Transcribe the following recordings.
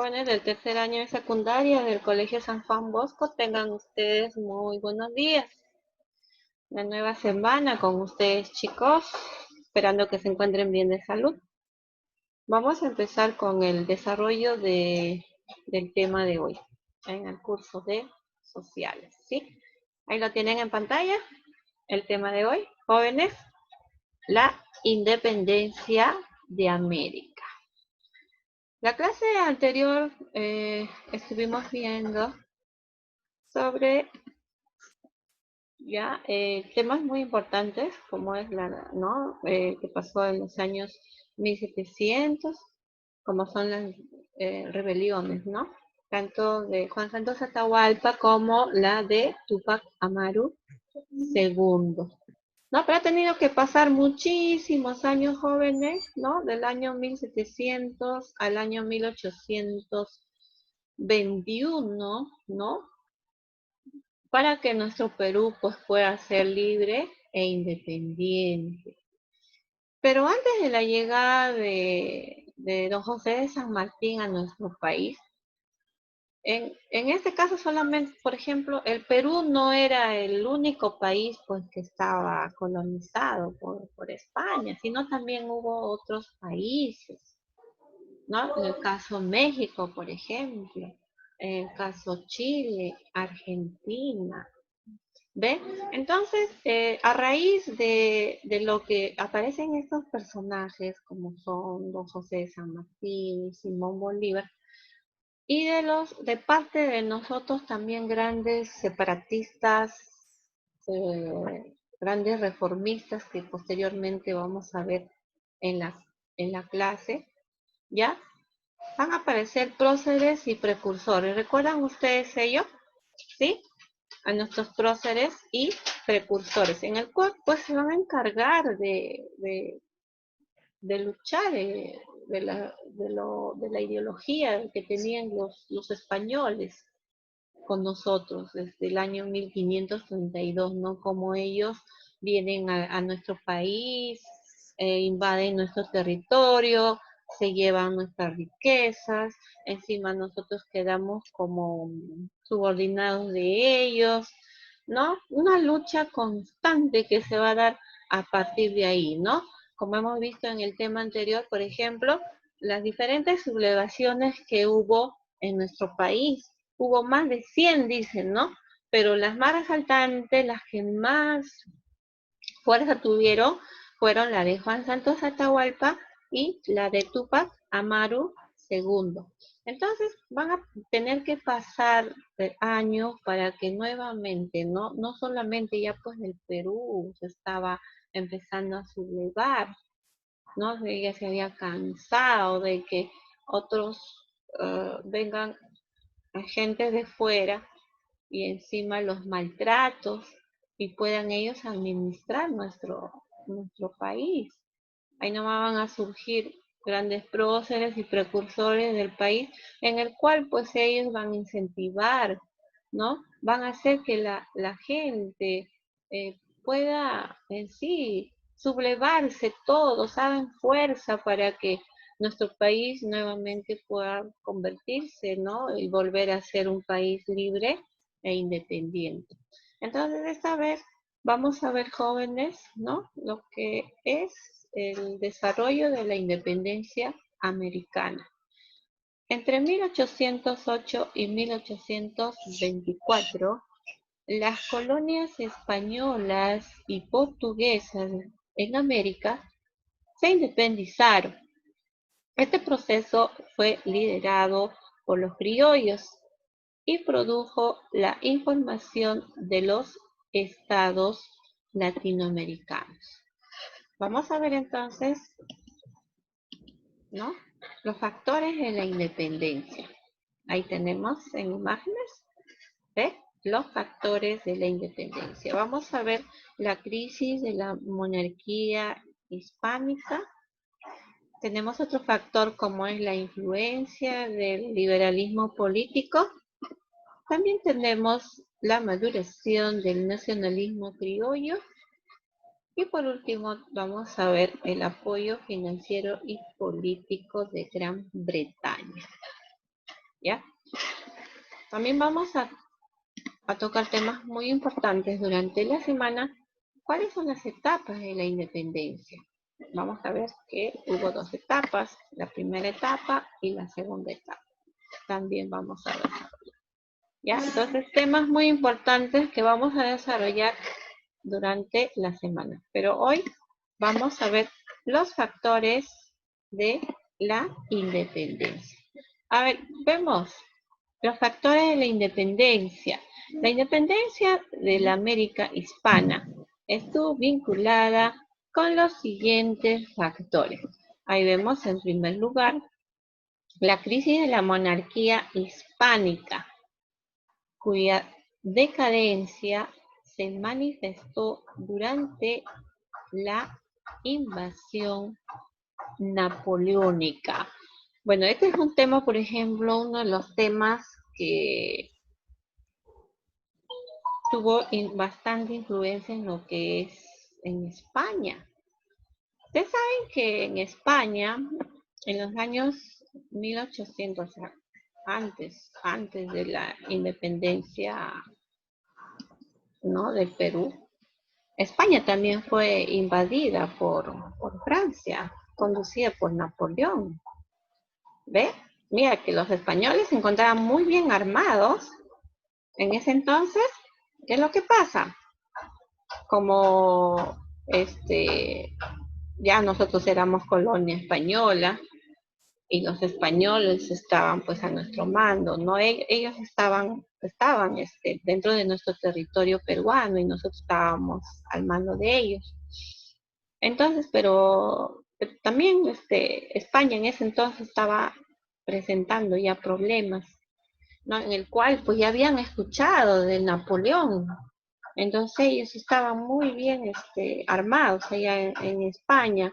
Jóvenes del tercer año de secundaria del Colegio San Juan Bosco, tengan ustedes muy buenos días. Una nueva semana con ustedes, chicos, esperando que se encuentren bien de salud. Vamos a empezar con el desarrollo del tema de hoy en el curso de sociales, ¿sí? Ahí lo tienen en pantalla, el tema de hoy, jóvenes, la independencia de América. La clase anterior estuvimos viendo sobre temas muy importantes como es que pasó en los años 1700, como son las rebeliones, ¿no? Tanto de Juan Santos Atahualpa como la de Tupac Amaru II. No, pero ha tenido que pasar muchísimos años, jóvenes, ¿no? Del año 1700 al año 1821, ¿no? Para que nuestro Perú pues pueda ser libre e independiente. Pero antes de la llegada de don José de San Martín a nuestro país, en este caso solamente, por ejemplo, el Perú no era el único país pues que estaba colonizado por España, sino también hubo otros países, ¿no? En el caso México, por ejemplo, en el caso Chile, Argentina. ¿Ve? Entonces, a raíz de lo que aparecen estos personajes, como son don José de San Martín, Simón Bolívar, y de parte de nosotros también grandes separatistas, grandes reformistas que posteriormente vamos a ver en la clase, ¿ya? Van a aparecer próceres y precursores. ¿Recuerdan ustedes ello? ¿Sí? A nuestros próceres y precursores, en el cual pues se van a encargar de luchar de la ideología que tenían los españoles con nosotros desde el año 1532, ¿no? Como ellos vienen a nuestro país, invaden nuestro territorio, se llevan nuestras riquezas, encima nosotros quedamos como subordinados de ellos, ¿no? Una lucha constante que se va a dar a partir de ahí, ¿no? Como hemos visto en el tema anterior, por ejemplo, las diferentes sublevaciones que hubo en nuestro país. Hubo más de 100, dicen, ¿no? Pero las más resaltantes, las que más fuerza tuvieron, fueron la de Juan Santos Atahualpa y la de Tupac Amaru II. Entonces van a tener que pasar años para que nuevamente, no solamente ya pues el Perú se estaba empezando a sublevar, ¿no? Ella se había cansado de que otros vengan agentes de fuera y encima los maltratos y puedan ellos administrar nuestro país. Ahí no van a surgir grandes próceres y precursores del país en el cual pues ellos van a incentivar, ¿no? Van a hacer que la gente pueda en sí sublevarse todos, hagan fuerza para que nuestro país nuevamente pueda convertirse, ¿no? Y volver a ser un país libre e independiente. Entonces, esta vez vamos a ver, jóvenes, ¿no? Lo que es el desarrollo de la independencia americana. Entre 1808 y 1824, las colonias españolas y portuguesas en América se independizaron. Este proceso fue liderado por los criollos y produjo la información de los estados latinoamericanos. Vamos a ver entonces, ¿no? Los factores de la independencia. Ahí tenemos en imágenes, ¿ve? Los factores de la independencia. Vamos a ver la crisis de la monarquía hispánica. Tenemos otro factor como es la influencia del liberalismo político. También tenemos la maduración del nacionalismo criollo. Y por último, vamos a ver el apoyo financiero y político de Gran Bretaña. ¿ya? También vamos a tocar temas muy importantes durante la semana. ¿Cuáles son las etapas de la independencia? Vamos a ver que hubo dos etapas, la primera etapa y la segunda etapa. También vamos a ver. ¿Ya? Entonces, temas muy importantes que vamos a desarrollar durante la semana. Pero hoy vamos a ver los factores de la independencia. A ver, vemos los factores de la independencia. La independencia de la América hispana estuvo vinculada con los siguientes factores. Ahí vemos en primer lugar la crisis de la monarquía hispánica, cuya decadencia se manifestó durante la invasión napoleónica. Bueno, este es un tema, por ejemplo, uno de los temas que tuvo bastante influencia en lo que es en España. Ustedes saben que en España, en los años 1800, o sea, antes de la independencia, ¿no?, del Perú, España también fue invadida por Francia, conducida por Napoleón. ¿Ve? Mira que los españoles se encontraban muy bien armados en ese entonces. ¿Qué es lo que pasa? Como ya nosotros éramos colonia española y los españoles estaban pues a nuestro mando, ¿no? Ellos estaban dentro de nuestro territorio peruano y nosotros estábamos al mando de ellos. Entonces, pero también España en ese entonces estaba presentando ya problemas, ¿no?, en el cual pues ya habían escuchado de Napoleón. Entonces ellos estaban muy bien armados allá en España.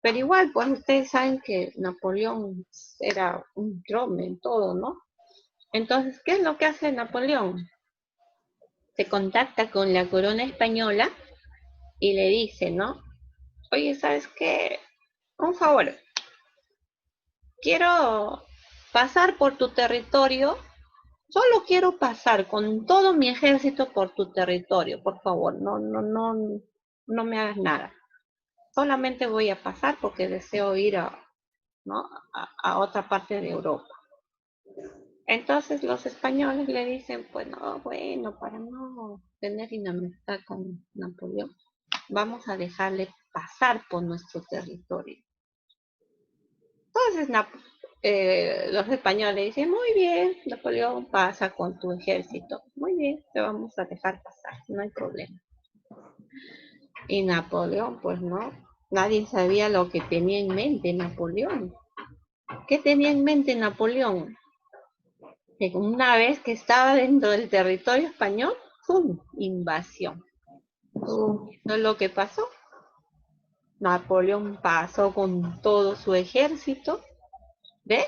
Pero igual, pues ustedes saben que Napoleón era un trome en todo, ¿no? Entonces, ¿qué es lo que hace Napoleón? Se contacta con la corona española y le dice, ¿no? Oye, ¿sabes qué? Un favor, quiero pasar por tu territorio. Solo quiero pasar con todo mi ejército por tu territorio, por favor, no me hagas nada. Solamente voy a pasar porque deseo ir ¿no?, a otra parte de Europa. Entonces los españoles le dicen, pues no, bueno, para no tener enemistad con Napoleón, vamos a dejarle pasar por nuestro territorio. Entonces los españoles dicen, muy bien, Napoleón, pasa con tu ejército. Muy bien, te vamos a dejar pasar, no hay problema. Y Napoleón, pues no, nadie sabía lo que tenía en mente Napoleón. ¿Qué tenía en mente Napoleón? Que una vez que estaba dentro del territorio español, ¡pum!, invasión. Eso es lo que pasó. Napoleón pasó con todo su ejército, ¿ves?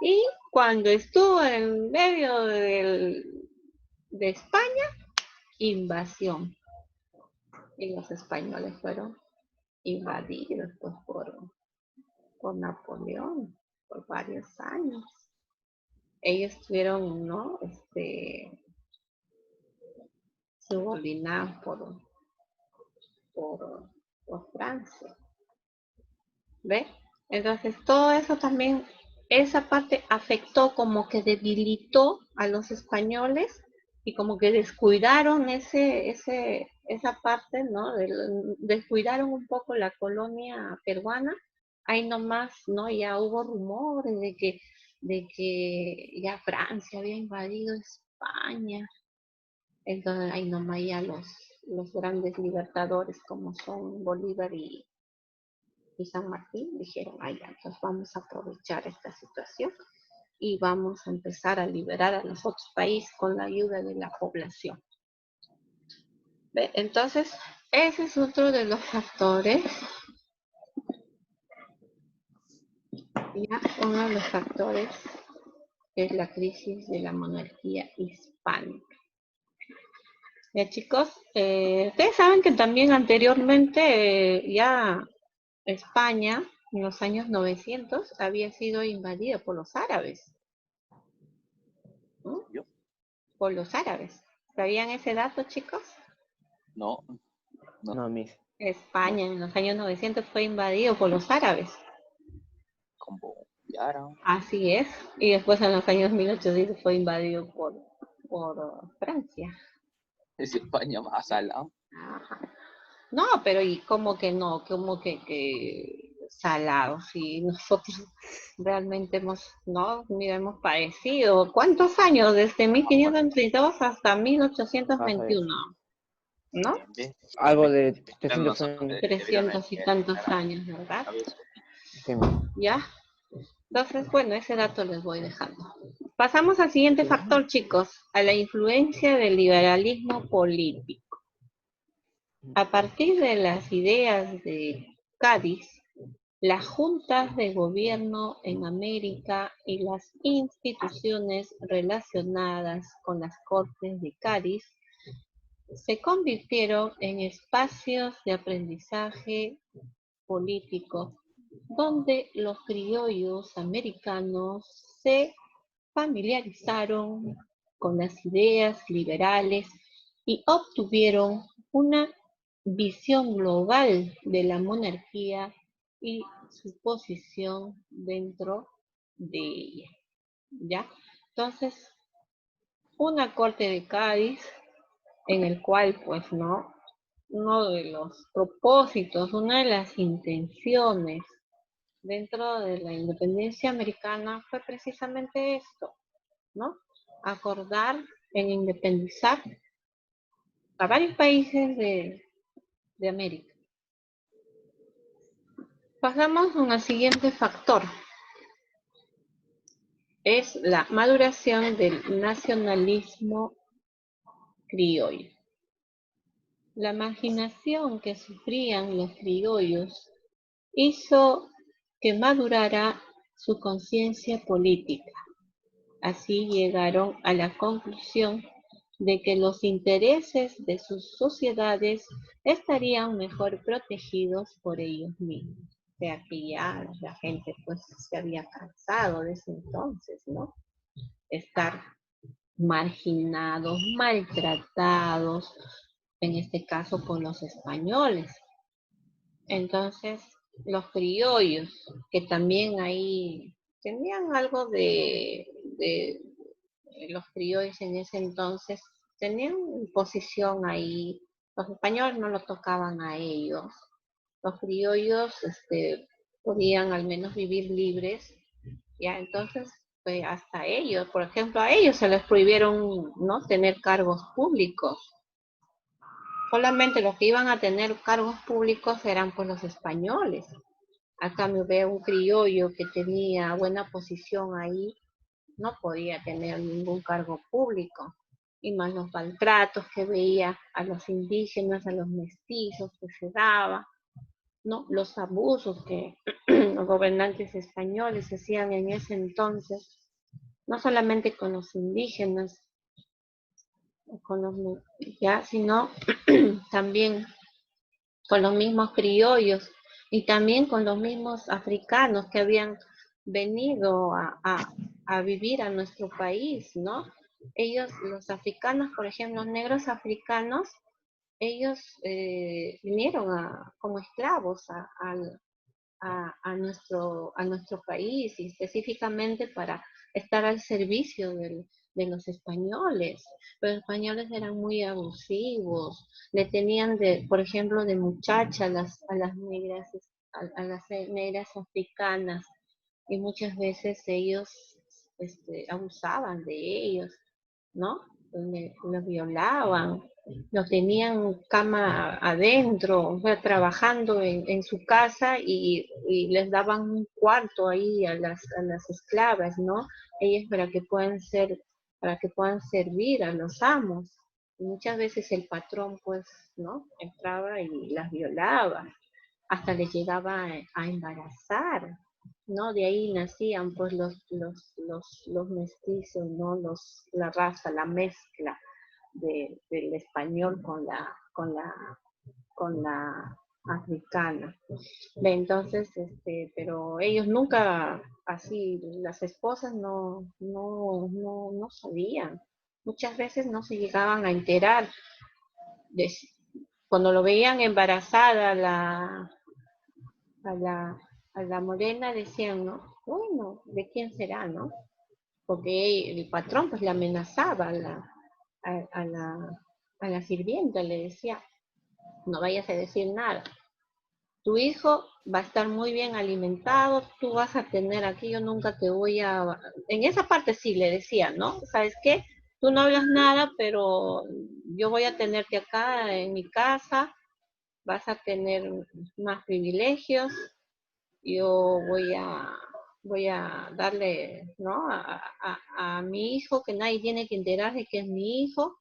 Y cuando estuvo en medio de España, invasión. Y los españoles fueron invadidos pues, por Napoleón por varios años. Ellos estuvieron, ¿no?, subordinados por Francia. ¿Ves? Entonces todo eso también, esa parte afectó, como que debilitó a los españoles y como que descuidaron esa parte, ¿no? Descuidaron un poco la colonia peruana. Ahí nomás, ¿no? Ya hubo rumores de que ya Francia había invadido España. Entonces ahí nomás ya los grandes libertadores como son Bolívar y San Martín dijeron, ay, ya, entonces vamos a aprovechar esta situación y vamos a empezar a liberar a los otros países con la ayuda de la población. ¿Ve? Entonces, ese es otro de los factores, ya, uno de los factores es la crisis de la monarquía hispánica. Ya, chicos, ustedes saben que también anteriormente ya España en los años 900 había sido invadida por los árabes. ¿Mm? ¿Yo? Por los árabes. ¿Sabían ese dato, chicos? No, no, No, Miss. España en los años 900 fue invadido por los árabes. cambiaron. Así es. Y después en los años 1800 fue invadido por Francia. Es España más al lado. Ajá. No, pero y como que no, como que salado, si nosotros realmente hemos padecido. ¿Cuántos años? Desde 1532 hasta 1821, ¿no? Algo de Claro, 300 años. 300 y tantos años, ¿verdad? Sí, Miss. ¿Ya? Entonces, bueno, ese dato les voy dejando. Pasamos al siguiente factor, chicos, a la influencia del liberalismo político. A partir de las ideas de Cádiz, las juntas de gobierno en América y las instituciones relacionadas con las Cortes de Cádiz se convirtieron en espacios de aprendizaje político donde los criollos americanos se familiarizaron con las ideas liberales y obtuvieron una visión global de la monarquía y su posición dentro de ella. ¿Ya? Entonces, una corte de Cádiz en el cual, pues, no, uno de los propósitos, una de las intenciones dentro de la independencia americana fue precisamente esto, ¿no? Acordar en independizar a varios países de América. Pasamos al siguiente factor, es la maduración del nacionalismo criollo. La marginación que sufrían los criollos hizo que madurara su conciencia política. Así llegaron a la conclusión de que los intereses de sus sociedades estarían mejor protegidos por ellos mismos. O sea que ya la gente pues se había cansado de ese entonces, ¿no? Estar marginados, maltratados, en este caso por los españoles. Entonces, los criollos, que también ahí tenían algo de los criollos en ese entonces, tenían posición ahí, los españoles no lo tocaban a ellos, los criollos podían al menos vivir libres, ya entonces pues hasta ellos, por ejemplo, a ellos se les prohibieron no tener cargos públicos. Solamente los que iban a tener cargos públicos eran pues los españoles. A cambio de un criollo que tenía buena posición ahí, no podía tener ningún cargo público. Y más los maltratos que veía a los indígenas, a los mestizos que se daba, ¿no? Los abusos que los gobernantes españoles hacían en ese entonces, no solamente con los indígenas, con los, ya, sino también con los mismos criollos y también con los mismos africanos que habían venido a vivir a nuestro país, ¿no? Ellos, los africanos, por ejemplo, los negros africanos, ellos vinieron como esclavos a nuestro país y específicamente para estar al servicio de los españoles. Los españoles eran muy abusivos, le tenían por ejemplo, de muchacha a las negras, a las negras africanas y muchas veces ellos abusaban de ellos, ¿no? Los violaban, los tenían cama adentro, o sea, trabajando en su casa y les daban un cuarto ahí a las esclavas, ¿no? Ellas para que puedan servir a los amos. Y muchas veces el patrón, pues, ¿no? Entraba y las violaba, hasta les llegaba a embarazar, ¿no? De ahí nacían pues los mestizos, ¿no? La raza, la mezcla del español con la africana. Entonces, pero ellos nunca, así, las esposas no sabían. Muchas veces no se llegaban a enterar. De, cuando lo veían embarazada a la morena, decían, ¿no? Bueno, ¿de quién será, no? Porque el patrón pues le amenazaba a la sirvienta, le decía, no vayas a decir nada. Tu hijo va a estar muy bien alimentado, tú vas a tener aquí, yo nunca te voy a... En esa parte sí le decía, ¿no? ¿Sabes qué? Tú no hablas nada, pero yo voy a tenerte acá en mi casa, vas a tener más privilegios, yo voy a darle, ¿no? A mi hijo, que nadie tiene que enterarse que es mi hijo,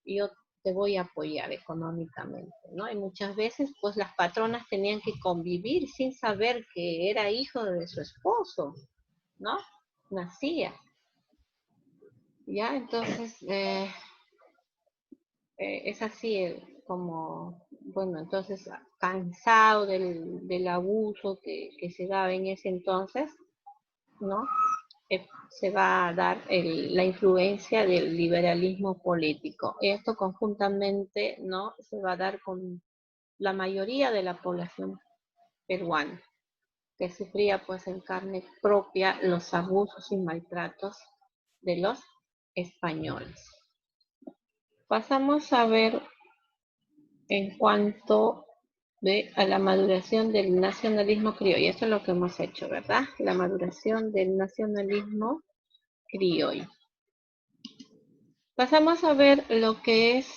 y yo te voy a apoyar económicamente, ¿no? Y muchas veces, pues las patronas tenían que convivir sin saber que era hijo de su esposo, ¿no? Nacía. Ya, entonces, es así como, bueno, entonces cansado del abuso que se daba en ese entonces, ¿no? Se va a dar la influencia del liberalismo político. Esto conjuntamente, ¿no? Se va a dar con la mayoría de la población peruana, que sufría pues en carne propia los abusos y maltratos de los españoles. Pasamos a ver en cuanto a la maduración del nacionalismo criollo. Esto es lo que hemos hecho, ¿verdad? La maduración del nacionalismo criollo. Pasamos a ver lo que es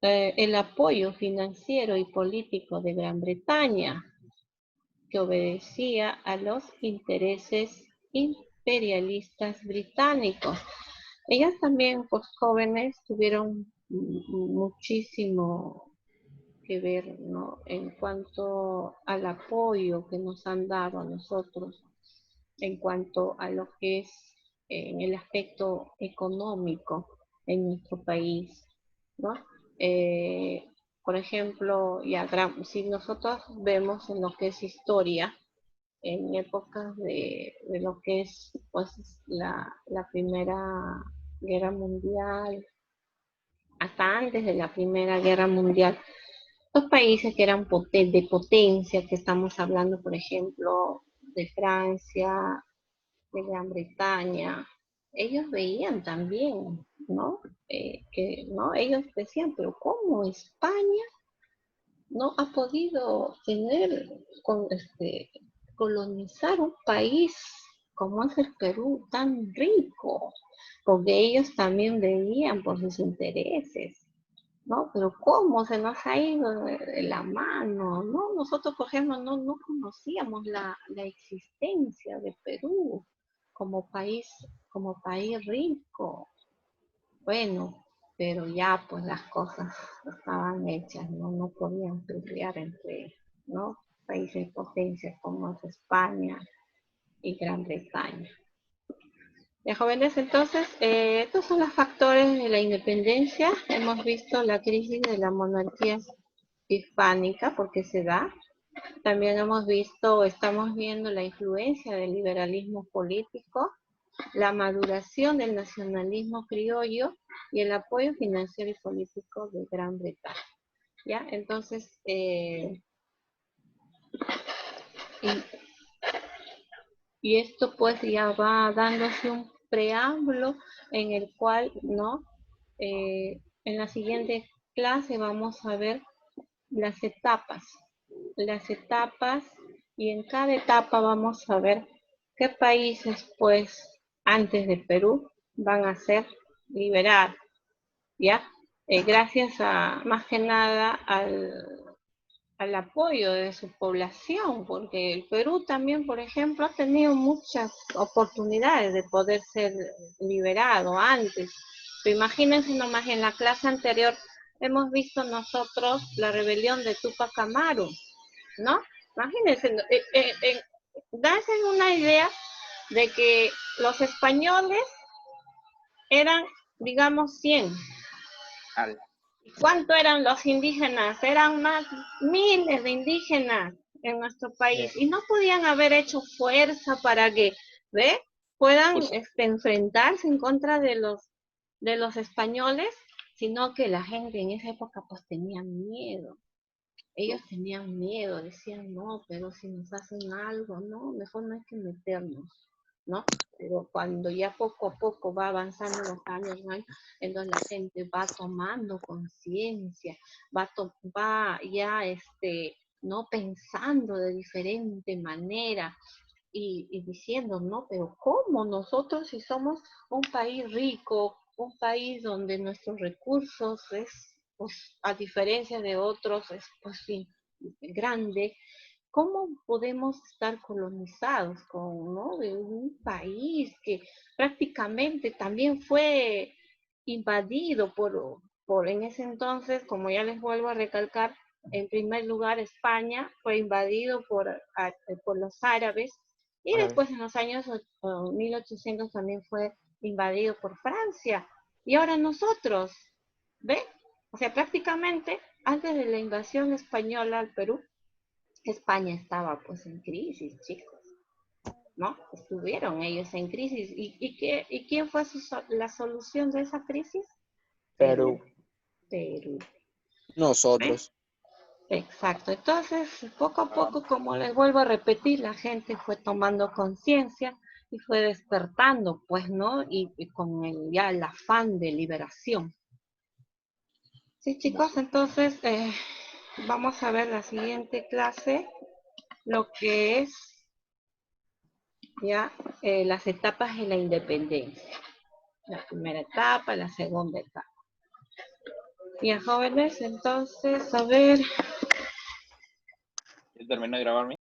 el apoyo financiero y político de Gran Bretaña, que obedecía a los intereses imperialistas británicos. Ellas también, pues jóvenes, tuvieron muchísimo que ver, ¿no? En cuanto al apoyo que nos han dado a nosotros, en cuanto a lo que es en el aspecto económico en nuestro país, ¿no? Eh, por ejemplo, si nosotros vemos en lo que es historia, en épocas de lo que es pues la Primera Guerra Mundial, hasta antes de la Primera Guerra Mundial, los países que eran de potencia, que estamos hablando, por ejemplo, de Francia, de Gran Bretaña, ellos veían también, ¿no? ¿no? Ellos decían, pero ¿cómo España no ha podido colonizar un país como es el Perú tan rico? Porque ellos también veían por sus intereses, ¿no? Pero ¿cómo se nos ha ido de la mano? ¿No? Nosotros, por ejemplo, no conocíamos la existencia de Perú como país rico. Bueno, pero ya pues las cosas estaban hechas, no podían pelear entre, ¿no? Países potencias como es España y Gran Bretaña. Ya jóvenes, entonces, estos son los factores de la independencia. Hemos visto la crisis de la monarquía hispánica, porque se da. También estamos viendo la influencia del liberalismo político, la maduración del nacionalismo criollo y el apoyo financiero y político de Gran Bretaña. ¿Ya? Entonces, y esto pues ya va dándose un preámbulo en el cual, ¿no? En la siguiente clase vamos a ver las etapas y en cada etapa vamos a ver qué países pues antes de Perú van a ser liberados, ¿ya? Gracias a más que nada al apoyo de su población, porque el Perú también, por ejemplo, ha tenido muchas oportunidades de poder ser liberado antes. Pero imagínense nomás, en la clase anterior hemos visto nosotros la rebelión de Tupac Amaru, ¿no? Imagínense, darse una idea de que los españoles eran, digamos, 100. ¿Cuánto eran los indígenas? Eran más miles de indígenas en nuestro país y no podían haber hecho fuerza para que, ¿ve? Puedan Pues, enfrentarse en contra de los españoles, sino que la gente en esa época pues tenía miedo. Ellos tenían miedo, decían, no, pero si nos hacen algo, no, mejor no hay que meternos, ¿no? Pero cuando ya poco a poco va avanzando los años, ¿no? Entonces la gente va tomando conciencia, va ya, ¿no? Pensando de diferente manera y diciendo, no, pero ¿cómo nosotros si somos un país rico, un país donde nuestros recursos es, pues, a diferencia de otros, es, pues, sí, grande, ¿cómo podemos estar colonizados con, ¿no? De un país que prácticamente también fue invadido por en ese entonces, como ya les vuelvo a recalcar, en primer lugar España fue invadido por los árabes y Árabes. después en los años 1800 también fue invadido por Francia. Y ahora nosotros, ¿ve? O sea, prácticamente antes de la invasión española al Perú, España estaba pues en crisis, chicos, ¿no? Estuvieron ellos en crisis. ¿Y quién fue la solución de esa crisis? Perú, Perú. Perú. ¿Eh? Nosotros. Exacto. Entonces, poco a poco, como les vuelvo a repetir, la gente fue tomando conciencia y fue despertando, pues, ¿no? Y con ya el afán de liberación. Sí, chicos, entonces vamos a ver la siguiente clase, lo que es ya las etapas de la independencia. La primera etapa, la segunda etapa. Bien, jóvenes, entonces, a ver. termino de grabar